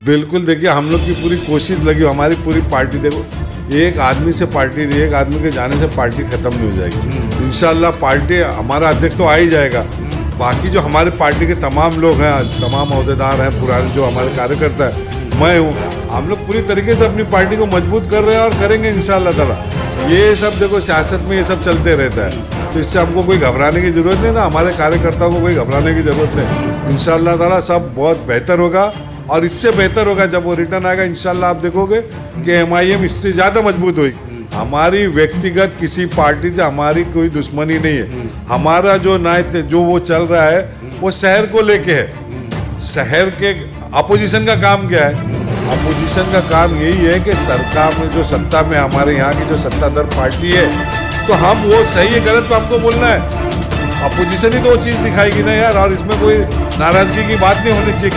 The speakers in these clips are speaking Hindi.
बिल्कुल, देखिए हम लोग की पूरी कोशिश लगी, हमारी पूरी पार्टी, देखो एक आदमी से पार्टी, एक आदमी के जाने से पार्टी खत्म नहीं हो जाएगी। इंशाल्लाह पार्टी, हमारा अध्यक्ष तो आ ही जाएगा, बाकी जो हमारे पार्टी के तमाम लोग हैं, तमाम अहदेदार हैं, पुराने जो हमारे कार्यकर्ता हैं, मैं हूँ, हम लोग पूरी तरीके से अपनी पार्टी को मजबूत कर रहे हैं और करेंगे इंशाल्लाह ताला। ये सब देखो सियासत में ये सब चलते रहता है, तो इससे हमको कोई घबराने की ज़रूरत नहीं ना, हमारे कार्यकर्ताओं को कोई घबराने की ज़रूरत नहीं। इंशाल्लाह ताला सब बहुत बेहतर होगा और इससे बेहतर होगा जब वो रिटर्न आएगा। इंशाल्लाह आप देखोगे कि MIM इससे ज़्यादा मजबूत होगी। हमारी व्यक्तिगत किसी पार्टी से हमारी कोई दुश्मनी नहीं है। हमारा जो जो वो चल रहा है वो शहर को लेके है। शहर के अपोजिशन का काम क्या है? अपोजिशन का काम यही है कि सरकार में जो सत्ता में हमारे यहाँ की जो सत्ताधार पार्टी है, तो हम वो सही है गलत तो हमको बोलना है। अपोजिशन ही तो वो चीज़ दिखाएगी ना यार, और इसमें कोई नाराजगी की बात नहीं होनी चाहिए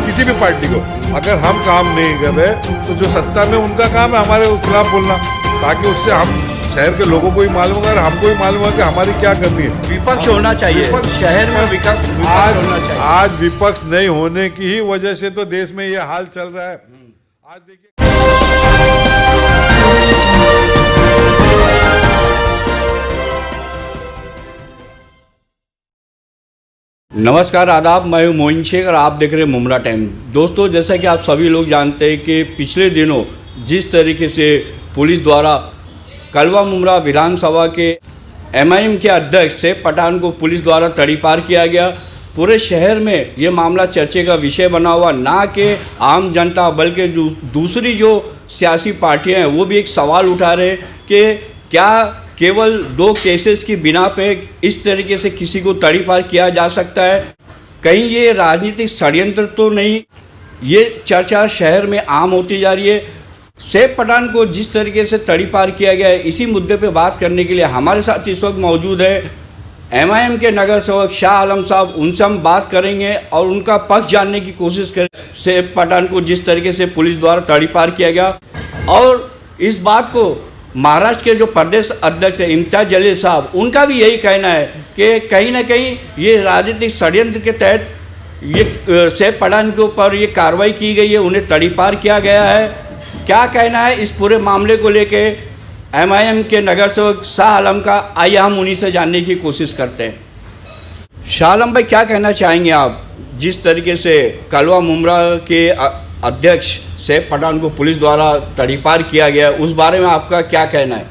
किसी भी पार्टी को। अगर हम काम नहीं कर रहे तो जो सत्ता में उनका काम है हमारे खिलाफ बोलना, ताकि उससे हम शहर के लोगों को ही मालूम होगा और हमको ही मालूम होगा कि हमारी क्या करनी है। विपक्ष होना चाहिए शहर में, विपक्ष होना चाहिए। आज विपक्ष नहीं होने की ही वजह से तो देश में ये हाल चल रहा है। आज देखिए नमस्कार, आदाब, मैं हूं मोइन शेख और आप देख रहे हैं मुमरा टाइम। दोस्तों, जैसा कि आप सभी लोग जानते हैं कि पिछले दिनों जिस तरीके से पुलिस द्वारा कलवा मुमरा विधानसभा के MIM के अध्यक्ष सैफ पठान को पुलिस द्वारा तड़ीपार किया गया, पूरे शहर में ये मामला चर्चे का विषय बना हुआ। ना कि आम जनता बल्कि दूसरी जो सियासी पार्टियाँ हैं वो भी एक सवाल उठा रहे कि क्या केवल 2 केसेस की बिना पे इस तरीके से किसी को तड़ीपार किया जा सकता है? कहीं ये राजनीतिक षड्यंत्र तो नहीं? ये चर्चा शहर में आम होती जा रही है। सैफ पठान को जिस तरीके से तड़ीपार किया गया है, इसी मुद्दे पे बात करने के लिए हमारे साथ इस वक्त मौजूद है MIM के नगर सेवक शाह आलम साहब। उनसे हम बात करेंगे और उनका पक्ष जानने की कोशिश करें। सैफ पठान को जिस तरीके से पुलिस द्वारा तड़ीपार किया गया, और इस बात को महाराष्ट्र के जो प्रदेश अध्यक्ष है इम्तियाज जलील साहब, उनका भी यही कहना है कि कहीं ना कहीं ये राजनीतिक षड्यंत्र के तहत ये सैफ पठान के ऊपर ये कार्रवाई की गई है, उन्हें तड़ीपार किया गया है। क्या कहना है इस पूरे मामले को लेके MIM के नगर सेवक शाह आलम का? आइए हम उन्हीं से जानने की कोशिश करते हैं। शाह आलम भाई, क्या कहना चाहेंगे आप जिस तरीके से कलवा मुमरा के अध्यक्ष सैफ पठान को पुलिस द्वारा तड़ीपार किया गया, उस बारे में आपका क्या कहना है?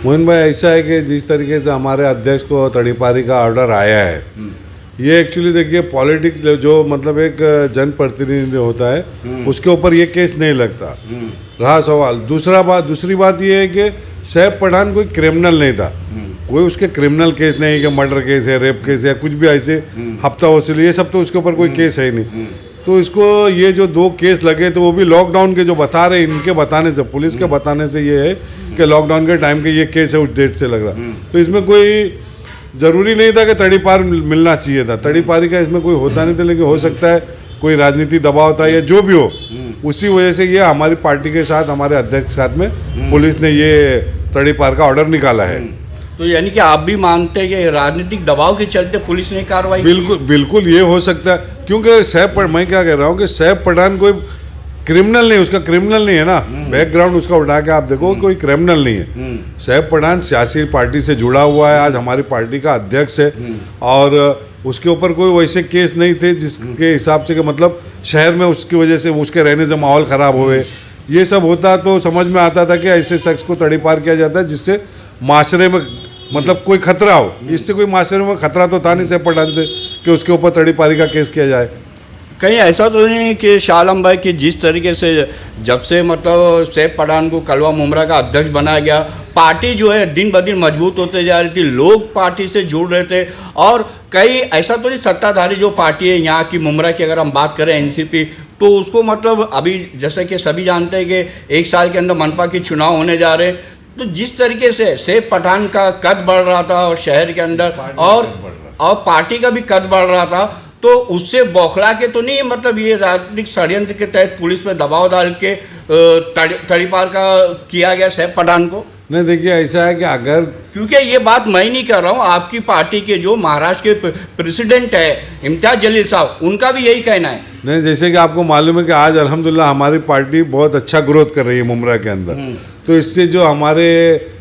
मोहन भाई, ऐसा है कि जिस तरीके से हमारे अध्यक्ष को तड़ीपारी का ऑर्डर आया है, ये एक्चुअली देखिए पॉलिटिक्स जो मतलब एक जनप्रतिनिधि होता है उसके ऊपर ये केस नहीं लगता। रहा सवाल दूसरी बात ये है कि सैफ पठान कोई क्रिमिनल नहीं था, कोई उसके क्रिमिनल केस नहीं कि मर्डर केस है, रेप केस है, कुछ भी ऐसे हफ्ता वसूली, ये सब तो उसके ऊपर कोई केस है नहीं। तो इसको ये जो 2 केस लगे तो वो भी लॉकडाउन के जो बता रहे, इनके बताने से, पुलिस के बताने से ये है कि लॉकडाउन के टाइम के ये केस है, उस डेट से लग रहा। तो इसमें कोई ज़रूरी नहीं था कि तड़ीपार मिलना चाहिए था, तड़ीपारी का इसमें कोई होता नहीं था, लेकिन हो सकता है कोई राजनीति दबाव था या जो भी हो, उसी वजह से ये हमारी पार्टी के साथ, हमारे अध्यक्ष के साथ में पुलिस ने ये तड़ीपार का ऑर्डर निकाला है। तो यानी कि आप भी मानते हैं कि राजनीतिक दबाव के चलते पुलिस ने कार्रवाई? बिल्कुल ये हो सकता है, क्योंकि मैं क्या कह रहा हूँ कि सैफ पठान कोई क्रिमिनल नहीं, उसका क्रिमिनल नहीं है ना, बैकग्राउंड उसका उठा के आप देखो, कोई क्रिमिनल नहीं है। सैफ पठान सियासी पार्टी से जुड़ा हुआ है, आज हमारी पार्टी का अध्यक्ष है, और उसके ऊपर कोई वैसे केस नहीं थे जिसके हिसाब से कि मतलब शहर में उसकी वजह से उसके रहने से माहौल ख़राब हुए। ये सब होता तो समझ में आता था कि ऐसे शख्स को तड़ीपार किया जाता है जिससे माशरे में मतलब कोई खतरा हो। इससे कोई माशरे में खतरा तो था नहीं सैफ पठान से कि उसके ऊपर तड़ीपारी का केस किया जाए। कहीं ऐसा तो नहीं कि शाह आलम भाई कि जिस तरीके से जब से मतलब सैफ पठान को कलवा मुमरा का अध्यक्ष बनाया गया, पार्टी जो है दिन ब दिन मजबूत होते जा रही थी, लोग पार्टी से जुड़ रहे थे, और कई ऐसा तो नहीं सत्ताधारी जो पार्टी है यहाँ की मुमरा की, अगर हम बात करें NCP, तो उसको मतलब अभी जैसे कि सभी जानते हैं कि 1 साल के अंदर मनपा के चुनाव होने जा रहे हैं, तो जिस तरीके से सैफ पठान का कद बढ़ रहा था और शहर के अंदर और पार्टी का भी कद बढ़ रहा था, तो उससे बौखला के तो नहीं मतलब ये राजनीतिक षड्यंत्र के तहत पुलिस पे दबाव डाल के तड़ीपार का किया गया सैफ पठान को? नहीं देखिए ऐसा है कि अगर क्योंकि ये बात मैं नहीं कर रहा हूँ, आपकी पार्टी के जो महाराष्ट्र के प्रेसिडेंट है इम्तियाज जलील साहब, उनका भी यही कहना है। नहीं, जैसे कि आपको मालूम है कि आज अल्हम्दुलिल्लाह हमारी पार्टी बहुत अच्छा ग्रोथ कर रही है मुमरा के अंदर, तो इससे जो हमारे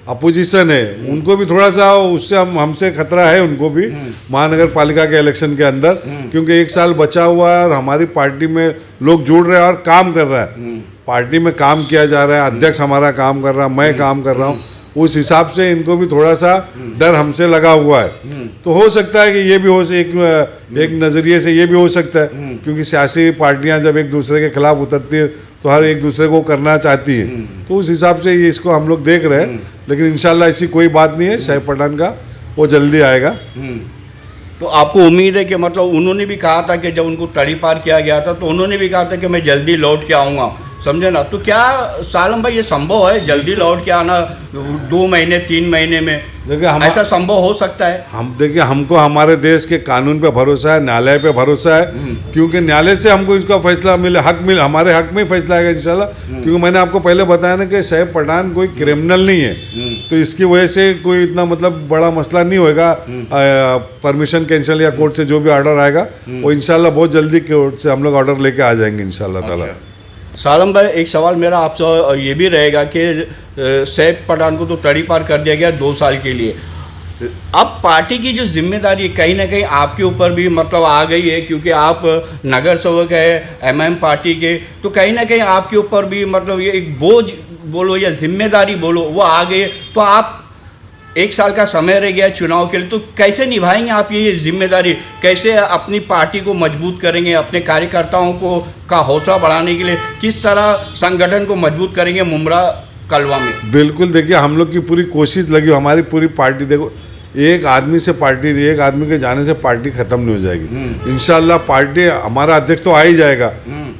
अपोजिशन है उनको भी थोड़ा सा उससे हमसे खतरा है, उनको भी महानगर पालिका के इलेक्शन के अंदर, क्योंकि 1 साल बचा हुआ है और हमारी पार्टी में लोग जुड़ रहे हैं और काम कर रहा है, पार्टी में काम किया जा रहा है, अध्यक्ष हमारा काम कर रहा है, मैं काम कर रहा हूँ, उस हिसाब से इनको भी थोड़ा सा डर हमसे लगा हुआ है। तो हो सकता है कि ये भी एक नज़रिए से ये भी हो सकता है, क्योंकि सियासी पार्टियां जब एक दूसरे के खिलाफ उतरती है तो हर एक दूसरे को करना चाहती है, तो उस हिसाब से ये इसको हम लोग देख रहे हैं, लेकिन इंशाल्लाह ऐसी कोई बात नहीं है। सैफ पठान का वो जल्दी आएगा। तो आपको उम्मीद है कि मतलब उन्होंने भी कहा था कि जब उनको तड़ी पार किया गया था तो उन्होंने भी कहा था कि मैं जल्दी लौट के आऊँगा, समझे ना? तो क्या सालम भाई ये संभव है जल्दी लौट के आना 2 महीने 3 महीने में? देखिए ऐसा संभव हो सकता है? देखिए हमको हमारे देश के कानून पे भरोसा है, न्यायालय पे भरोसा है, क्योंकि न्यायालय से हमको इसका फैसला मिले, हमारे हक में ही फैसला आएगा इंशाल्लाह। क्योंकि मैंने आपको पहले बताया ना कि सैफ पठान कोई क्रिमिनल नहीं है, तो इसकी वजह से कोई इतना मतलब बड़ा मसला नहीं होगा। परमिशन कैंसिल या कोर्ट से जो भी ऑर्डर आएगा वो इंशाल्लाह बहुत जल्दी कोर्ट से हम लोग ऑर्डर लेके आ जाएंगे इंशाल्लाह ताला। सालम भाई एक सवाल मेरा आपसे ये भी रहेगा कि सैफ पठान को तो तड़ी पार कर दिया गया 2 साल के लिए, अब पार्टी की जो जिम्मेदारी है कहीं ना कहीं आपके ऊपर भी मतलब आ गई है, क्योंकि आप नगर सेवक है एमएम पार्टी के, तो कहीं ना कहीं आपके ऊपर भी मतलब ये एक बोझ बोलो या जिम्मेदारी बोलो वो आ गई है। तो आप 1 साल का समय रह गया चुनाव के लिए, तो कैसे निभाएंगे आप ये जिम्मेदारी? कैसे अपनी पार्टी को मजबूत करेंगे? अपने कार्यकर्ताओं को का हौसला बढ़ाने के लिए किस तरह संगठन को मजबूत करेंगे मुमरा कलवा में? बिल्कुल, देखिए हम लोग की पूरी कोशिश लगी, हमारी पूरी पार्टी, देखो एक आदमी से पार्टी, एक आदमी के जाने से पार्टी खत्म नहीं हो जाएगी इंशाल्लाह। पार्टी हमारा अध्यक्ष तो आ ही जाएगा,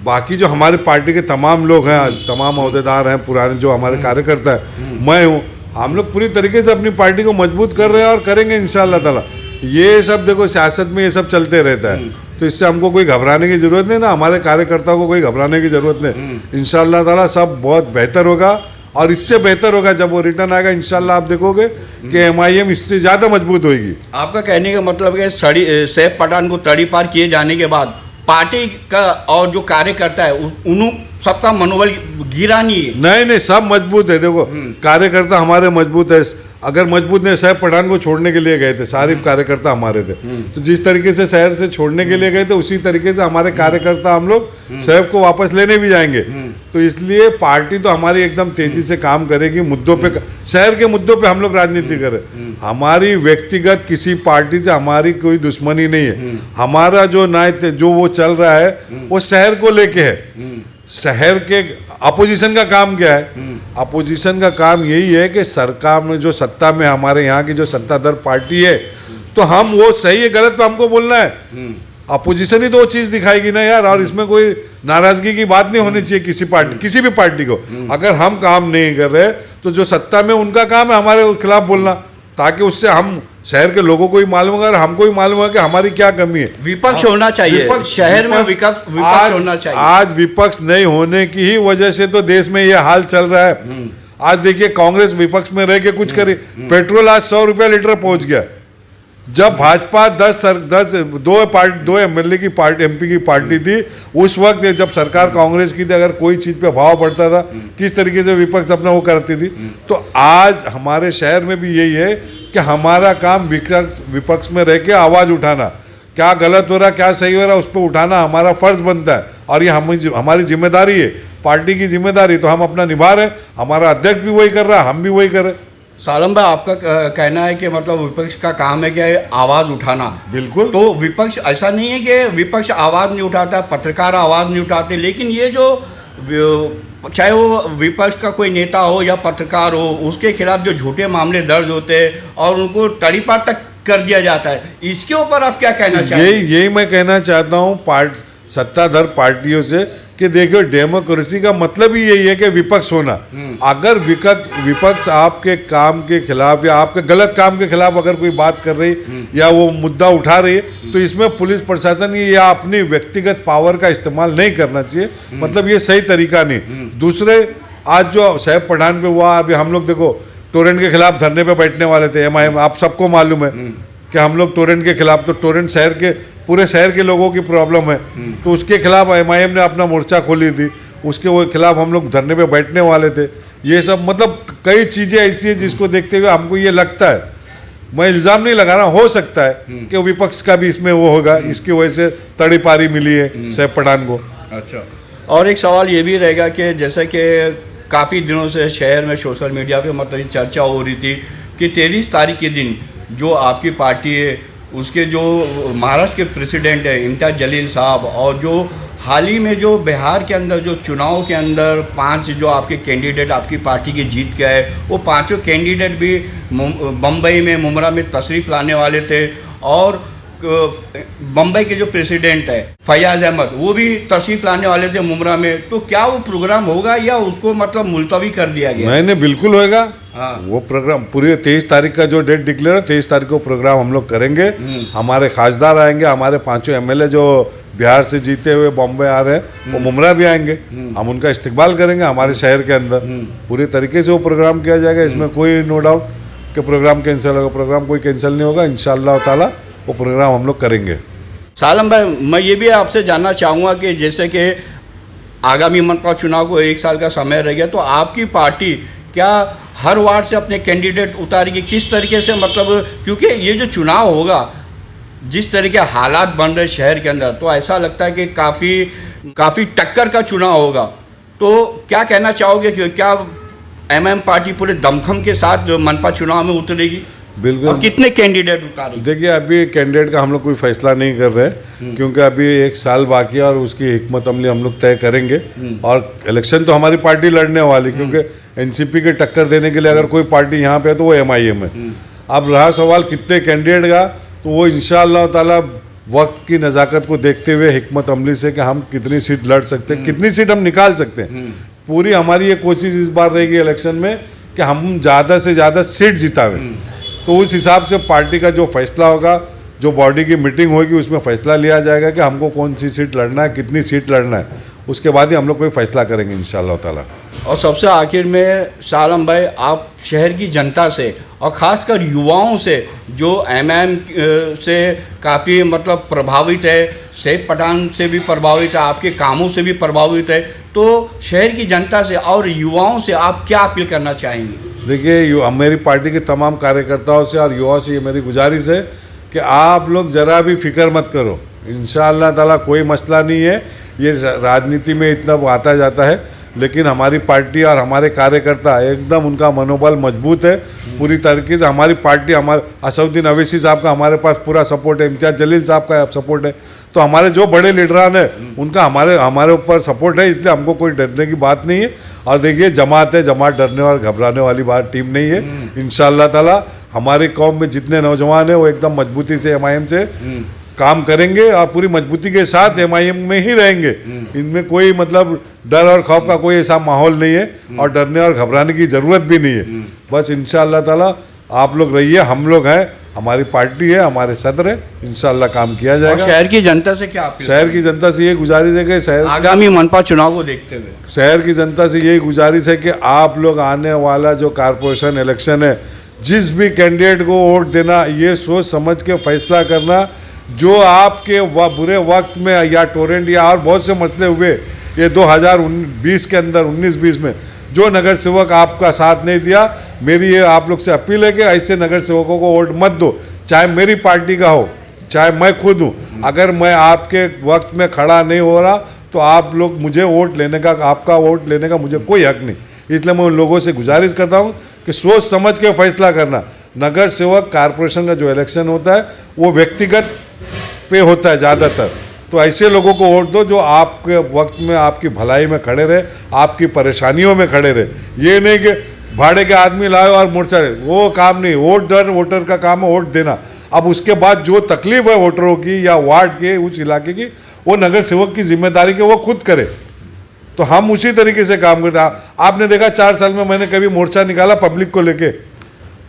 बाकी जो हमारी पार्टी के तमाम लोग हैं, तमाम अहदेदार हैं, पुराने जो हमारे कार्यकर्ता हैं, मैं हूँ, हम लोग पूरी तरीके से अपनी पार्टी को मजबूत कर रहे हैं और करेंगे इंशाल्लाह ताला। ये सब देखो सियासत में ये सब चलते रहता है, तो इससे हमको कोई घबराने की जरूरत नहीं ना, हमारे कार्यकर्ताओं को कोई घबराने की जरूरत नहीं। इंशाल्लाह ताला सब बहुत बेहतर होगा और इससे बेहतर होगा जब वो रिटर्न आएगा। इंशाल्लाह आप देखोगे कि MIM इससे ज़्यादा मजबूत होगी। आपका कहने का मतलब है सैफ पठान को तड़ी पार किए जाने के बाद पार्टी का और जो कार्यकर्ता है उन सबका मनोबल गिरा नहीं है? नहीं, सब मजबूत है। देखो कार्यकर्ता हमारे मजबूत है, अगर मजबूत नहीं, सैफ पठान को छोड़ने के लिए गए थे, सारे कार्यकर्ता हमारे थे, तो जिस तरीके से शहर से छोड़ने के लिए गए थे उसी तरीके से हमारे कार्यकर्ता हम लोग सैफ को वापस लेने भी जाएंगे। तो इसलिए पार्टी तो हमारी एकदम तेजी से काम करेगी मुद्दों पे, शहर के मुद्दों पे हम लोग राजनीति करें। हमारी व्यक्तिगत किसी पार्टी से हमारी कोई दुश्मनी नहीं है, हमारा जो जो वो चल रहा है वो शहर को लेके है। शहर के अपोजिशन का काम क्या है? अपोजिशन का काम यही है कि सरकार में जो सत्ता में हमारे यहाँ की जो सत्ताधार पार्टी है, तो हम वो सही है गलत पे हमको बोलना है। अपोजिशन ही तो वो चीज़ दिखाएगी ना यार, और इसमें कोई नाराजगी की बात नहीं होनी चाहिए किसी पार्टी, किसी भी पार्टी को। अगर हम काम नहीं कर रहे तो जो सत्ता में उनका काम है हमारे खिलाफ बोलना, ताकि उससे हम शहर के लोगों को भी मालूम होगा और हमको भी मालूम होगा कि हमारी क्या कमी है। विपक्ष होना चाहिए शहर में, विपक्ष होना चाहिए। आज विपक्ष नहीं होने की ही वजह से तो देश में ये हाल चल रहा है। आज देखिए कांग्रेस विपक्ष में रह के कुछ करे, पेट्रोल आज 100 रुपया लीटर पहुंच गया। जब भाजपा 2 MLA की पार्टी, MP की पार्टी थी, उस वक्त जब सरकार कांग्रेस की थी, अगर कोई चीज़ पे भाव बढ़ता था किस तरीके से विपक्ष अपना वो करती थी। तो आज हमारे शहर में भी यही है कि हमारा काम विपक्ष में रह के आवाज़ उठाना, क्या गलत हो रहा क्या सही हो रहा उस पर उठाना हमारा फर्ज बनता है, और ये हमारी जिम्मेदारी है, पार्टी की जिम्मेदारी, तो हम अपना निभा रहे हैं। हमारा अध्यक्ष भी वही कर रहा है, हम भी वही कर रहे हैं। सालम भाई आपका कहना है कि मतलब विपक्ष का काम है कि आवाज़ उठाना। बिल्कुल। तो विपक्ष ऐसा नहीं है कि विपक्ष आवाज़ नहीं उठाता, पत्रकार आवाज़ नहीं उठाते, लेकिन ये जो चाहे वो विपक्ष का कोई नेता हो या पत्रकार हो, उसके खिलाफ जो झूठे मामले दर्ज होते हैं और उनको तड़ी पार तक कर दिया जाता है, इसके ऊपर आप क्या कहना चाहते हैं? यही मैं कहना चाहता हूँ सत्ताधार पार्टियों से कि देखो डेमोक्रेसी का मतलब ही यही है कि विपक्ष होना। अगर विपक्ष आपके काम के खिलाफ या आपके गलत काम के खिलाफ अगर कोई बात कर रही या वो मुद्दा उठा रही है, तो इसमें पुलिस प्रशासन या अपनी व्यक्तिगत पावर का इस्तेमाल नहीं करना चाहिए। मतलब ये सही तरीका नहीं। दूसरे आज जो सैफ पठान पे हुआ, अभी हम लोग देखो टोरेंट के खिलाफ धरने पे बैठने वाले थे एमआईएम, आप सबको मालूम है कि हम लोग टोरेंट के खिलाफ, तो टोरेंट शहर के पूरे शहर के लोगों की प्रॉब्लम है, तो उसके खिलाफ एमआईएम ने अपना मोर्चा खोली थी, उसके वो खिलाफ हम लोग धरने पे बैठने वाले थे। ये सब मतलब कई चीज़ें ऐसी हैं जिसको देखते हुए हमको ये लगता है, मैं इल्ज़ाम नहीं लगा रहा, हो सकता है कि विपक्ष का भी इसमें वो होगा, इसकी वजह से तड़ी पारी मिली है सैफ पठान को। अच्छा, और एक सवाल ये भी रहेगा कि जैसे कि काफ़ी दिनों से शहर में सोशल मीडिया पे मतलब चर्चा हो रही थी कि 23 तारीख के दिन जो आपकी पार्टी है उसके जो महाराष्ट्र के प्रेसिडेंट है इम्तियाज़ जलील साहब, और जो हाल ही में जो बिहार के अंदर जो चुनाव के अंदर 5 जो आपके कैंडिडेट आपकी पार्टी के जीत के आए, वो पांचों कैंडिडेट भी बम्बई में मुमरा में तशरीफ़ लाने वाले थे, और बम्बई के जो प्रेसिडेंट है फैयाज अहमद वो भी तशरीफ लाने वाले थे मुमरा में, तो क्या वो प्रोग्राम होगा या उसको मतलब मुलतवी कर दिया गया? नहीं, बिल्कुल होगा। हाँ, वो प्रोग्राम पूरे 23 तारीख का जो डेट डिक्लेयर है, 23 तारीख को प्रोग्राम हम लोग करेंगे। हमारे खासदार आएंगे, हमारे 5 एमएलए जो बिहार से जीते हुए बॉम्बे आ रहे हैं वो मुमरा भी आएंगे, हम उनका इस्तकबाल करेंगे हमारे शहर के अंदर। पूरे तरीके से वो प्रोग्राम किया जाएगा, इसमें कोई नो डाउट कि प्रोग्राम कैंसिल होगा, प्रोग्राम कोई कैंसिल नहीं होगा, इंशाअल्लाह ताला वो प्रोग्राम हम लोग करेंगे। सालम भाई, मैं ये भी आपसे जानना चाहूँगा कि जैसे कि आगामी मनपा चुनाव को 1 साल का समय रह गया, तो आपकी पार्टी क्या हर वार्ड से अपने कैंडिडेट उतारेगी? किस तरीके से मतलब, क्योंकि ये जो चुनाव होगा जिस तरीके हालात बन रहे शहर के अंदर, तो ऐसा लगता है कि काफ़ी टक्कर का चुनाव होगा। तो क्या कहना चाहोगे कि क्या एमएम पार्टी पूरे दमखम के साथ जो मनपा चुनाव में उतरेगी? बिल्कुल। और कितने कैंडिडेट उतारेगी? देखिए, अभी कैंडिडेट का हम लोग कोई फैसला नहीं कर रहे, क्योंकि अभी 1 साल बाकी है और उसकी हिकमत अमली हम लोग तय करेंगे। और इलेक्शन तो हमारी पार्टी लड़ने वाली, क्योंकि एनसीपी के टक्कर देने के लिए अगर कोई पार्टी यहाँ पे है तो वो एमआईएम है। अब रहा सवाल कितने कैंडिडेट का, तो वो इंशाअल्लाह ताला वक्त की नज़ाकत को देखते हुए हिकमत अमली से कि हम कितनी सीट लड़ सकते हैं, कितनी सीट हम निकाल सकते हैं। पूरी हमारी ये कोशिश इस बार रहेगी इलेक्शन में कि हम ज़्यादा से ज़्यादा सीट जितावें। तो उस हिसाब से पार्टी का जो फैसला होगा, जो बॉडी की मीटिंग होगी, उसमें फैसला लिया जाएगा कि हमको कौन सी सीट लड़ना है, कितनी सीट लड़ना है, उसके बाद ही हम लोग कोई फैसला करेंगे इंशाअल्लाह ताला। और सबसे आखिर में सालम भाई, आप शहर की जनता से और ख़ासकर युवाओं से जो एमएम से काफ़ी मतलब प्रभावित है, सैफ पठान से भी प्रभावित है, आपके कामों से भी प्रभावित है, तो शहर की जनता से और युवाओं से आप क्या अपील करना चाहेंगे? देखिए, मेरी पार्टी के तमाम कार्यकर्ताओं से और युवाओं से ये मेरी गुजारिश है कि आप लोग ज़रा भी फिक्र मत करो, इंशाअल्लाह ताला कोई मसला नहीं है। ये राजनीति में इतना आता जाता है, लेकिन हमारी पार्टी और हमारे कार्यकर्ता एकदम उनका मनोबल मजबूत है। पूरी तरीके से हमारी पार्टी, हमारे असउद्दीन अवैसी साहब का हमारे पास पूरा सपोर्ट है, इम्तियाज़ जलील साहब का सपोर्ट है, तो हमारे जो बड़े लीडरान है उनका हमारे ऊपर सपोर्ट है, इसलिए हमको कोई डरने की बात नहीं है। और देखिए, जमात है, जमात डरने और घबराने वाली बात टीम नहीं है। इंशाअल्लाह ताला हमारी कौम में जितने नौजवान हैं वो एकदम मजबूती से एमआईएम से काम करेंगे और पूरी मजबूती के साथ एमआईएम में ही रहेंगे। इनमें कोई मतलब डर और खौफ का कोई ऐसा माहौल नहीं है और डरने और घबराने की ज़रूरत भी नहीं है। बस इंशाअल्लाह ताला आप लोग रहिए, हम लोग हैं, हमारी पार्टी है, हमारे सदर है, इंशाअल्लाह काम किया जाएगा। शहर की जनता से क्या अपील? शहर की जनता से ये गुजारिश है कि शहर आगामी मनपा चुनाव को देखते हुए शहर की जनता से यही गुजारिश है कि आप लोग आने वाला जो कारपोरेशन इलेक्शन है, जिस भी कैंडिडेट को वोट देना, ये सोच समझ के फैसला करना। जो आपके बुरे वक्त में या टोरेंट या और बहुत से मसले हुए ये 2020 के अंदर 19-20 में, जो नगर सेवक आपका साथ नहीं दिया, मेरी ये आप लोग से अपील है कि ऐसे नगर सेवकों को वोट मत दो, चाहे मेरी पार्टी का हो, चाहे मैं खुद हूँ। अगर मैं आपके वक्त में खड़ा नहीं हो रहा तो आप लोग मुझे वोट लेने का, आपका वोट लेने का मुझे कोई हक नहीं। इसलिए मैं उन लोगों से गुजारिश करता हूँ कि सोच समझ के फैसला करना। नगर सेवक कारपोरेशन का जो इलेक्शन होता है वो व्यक्तिगत पे होता है ज़्यादातर, तो ऐसे लोगों को वोट दो जो आपके वक्त में आपकी भलाई में खड़े रहे, आपकी परेशानियों में खड़े रहे। ये नहीं कि भाड़े के आदमी लाए और मोर्चा रहे, वो काम नहीं। वोटर का काम है वोट देना। अब उसके बाद जो तकलीफ है वोटरों की या वार्ड के उस इलाके की, वो नगर सेवक की जिम्मेदारी के वो खुद करे। तो हम उसी तरीके से काम करते हैं। आपने देखा 4 साल में मैंने कभी मोर्चा निकाला पब्लिक को लेके?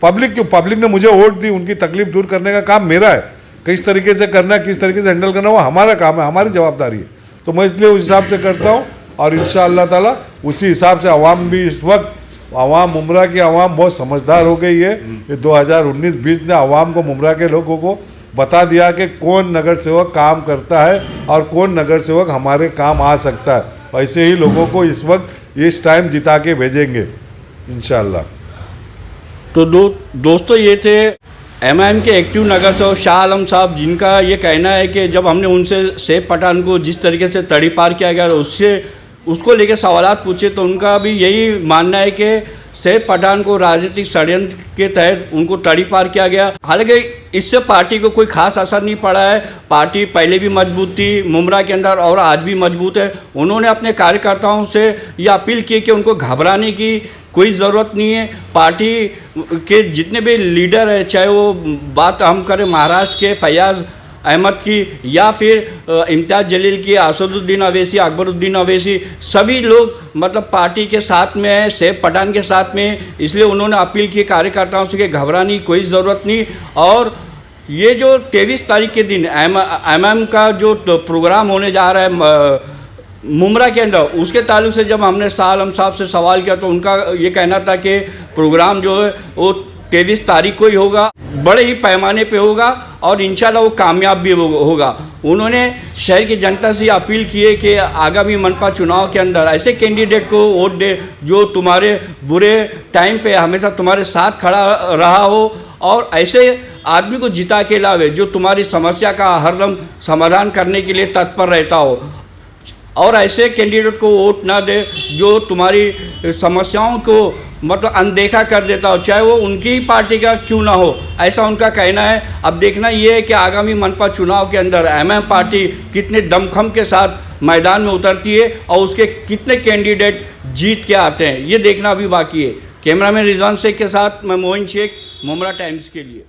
पब्लिक ने मुझे वोट दी, उनकी तकलीफ दूर करने का काम मेरा है। किस तरीके से करना, किस तरीके से हैंडल करना, वो हमारा काम है, हमारी जवाबदारी है। तो मैं इसलिए उस हिसाब से करता हूँ और इंशाअल्लाह ताला उसी हिसाब से अवाम भी इस वक्त आवाम मुमरा की आवाम बहुत समझदार हो गई है। ये 2019-20 ने आवाम को, मुमरा के लोगों को बता दिया कि कौन नगर सेवक काम करता है और कौन नगर सेवक हमारे काम आ सकता है। ऐसे ही लोगों को इस वक्त इस टाइम जिता के भेजेंगे इंशाल्लाह। तो दोस्तों ये थे एमआईएम के एक्टिव नगर सेवक शाह आलम साहब, जिनका ये कहना है कि जब हमने उनसे सैफ पठान को जिस तरीके से तड़ीपार किया गया उसको लेकर सवालात पूछे तो उनका भी यही मानना है कि सैफ पठान को राजनीतिक षड्यंत्र के तहत उनको तड़ीपार किया गया। हालांकि इससे पार्टी को कोई खास असर नहीं पड़ा है। पार्टी पहले भी मजबूत थी मुमरा के अंदर और आज भी मजबूत है। उन्होंने अपने कार्यकर्ताओं से ये अपील की कि उनको घबराने की कोई ज़रूरत नहीं है। पार्टी के जितने भी लीडर हैं, चाहे वो बात हम करें महाराष्ट्र के फैयाज़ अहमद की या फिर इम्तियाज़ जलील की, असदुद्दीन अवैसी, अकबरुद्दीन अवैसी, सभी लोग मतलब पार्टी के साथ में है, सैफ पठान के साथ में है। इसलिए उन्होंने अपील की कार्यकर्ताओं से कि घबराने की कोई ज़रूरत नहीं। और ये जो 23 तारीख के दिन एमएम का जो प्रोग्राम होने जा रहा है मुमरा के अंदर, उसके ताल्लुक से जब हमने शाह आलम साहब से सवाल किया तो उनका ये कहना था कि प्रोग्राम जो है वो 23 तारीख को ही होगा, बड़े ही पैमाने पे होगा और इंशाल्लाह वो कामयाब भी होगा। उन्होंने शहर की जनता से अपील की है कि आगामी मनपा चुनाव के अंदर ऐसे कैंडिडेट को वोट दे जो तुम्हारे बुरे टाइम पे हमेशा तुम्हारे साथ खड़ा रहा हो और ऐसे आदमी को जिता के लावे जो तुम्हारी समस्या का हरदम समाधान करने के लिए तत्पर रहता हो। और ऐसे कैंडिडेट को वोट ना दे जो तुम्हारी समस्याओं को मतलब अनदेखा कर देता हो, चाहे वो उनकी ही पार्टी का क्यों ना हो, ऐसा उनका कहना है। अब देखना ये है कि आगामी मनपा चुनाव के अंदर एमएम पार्टी कितने दमखम के साथ मैदान में उतरती है और उसके कितने कैंडिडेट जीत के आते हैं, ये देखना अभी बाकी है। कैमरामैन रिजवान शेख के साथ मैं मोइन शेख, मुमरा टाइम्स के लिए।